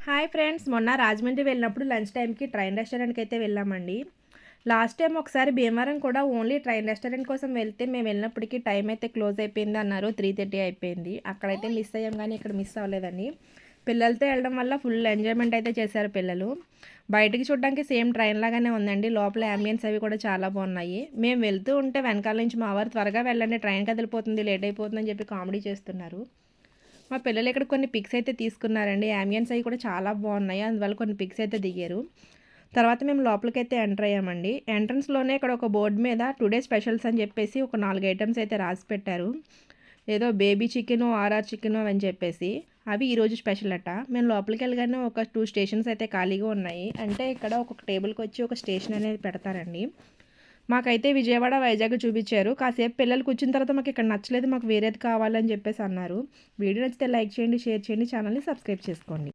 Hi friends, మొన్న రాజమండ్రి వెళ్ళినప్పుడు lunch టైంకి ట్రైన్ రెస్టారెంట్కి అయితే వెళ్ళామండి. లాస్ట్ టైం ఒకసారి భీమవరం కూడా ఓన్లీ ట్రైన్ రెస్టారెంట్ కోసం వెళ్తే మేము వెళ్ళినప్పటికీ టైం అయితే క్లోజ్ అయిపోయింది అన్నారు. 3:30 అయిపోయింది. అక్కడైతే మిస్ అయ్యాం కానీ ఇక్కడ మిస్ అవ్వలేదండి. పిల్లలతో వెళ్ళడం వల్ల ఫుల్ ఎంజాయ్మెంట్ అయితే చేశారు పిల్లలు. బయటికి చూడడానికి సేమ్ ట్రైన్ లాగానే ఉందండి. లోపల అంబియన్స్ అవి కూడా చాలా బాగున్నాయి. మేము వెళ్తూ ఉంటే వెనకాల నుంచి మా వారు త్వరగా వెళ్ళండి, ట్రైన్ కదిలిపోతుంది, లేట్ అయిపోతుంది అని చెప్పి కామెడీ చేస్తున్నారు. మా పిల్లలు ఇక్కడ కొన్ని పిక్స్ అయితే తీసుకున్నారండి. అంబియన్స్ అవి కూడా చాలా బాగున్నాయి. అందువల్ల కొన్ని పిక్స్ అయితే దిగారు. తర్వాత మేము లోపలికైతే ఎంటర్ అయ్యామండి. ఎంట్రన్స్లోనే ఇక్కడ ఒక బోర్డు మీద టుడే స్పెషల్స్ అని చెప్పేసి ఒక 4 ఐటమ్స్ అయితే రాసి పెట్టారు. ఏదో బేబీ చికెను, ఆర్ఆర్ చికెను అని చెప్పేసి అవి ఈరోజు స్పెషల్ అట. మేము లోపలికి వెళ్ళగానే ఒక 2 స్టేషన్స్ అయితే ఖాళీగా ఉన్నాయి. అంటే ఇక్కడ ఒక్కొక్క టేబుల్కి వచ్చి ఒక స్టేషన్ అనేది పెడతారండి. మాకైతే విజయవాడ, వైజాగ్ చూపించారు. కాసేపు పిల్లలు కూర్చున్న తర్వాత మాకు ఇక్కడ నచ్చలేదు, మాకు వేరేది కావాలని చెప్పేసి అన్నారు. వీడియో నచ్చితే లైక్ చేయండి, షేర్ చేయండి, ఛానల్ని సబ్స్క్రైబ్ చేసుకోండి.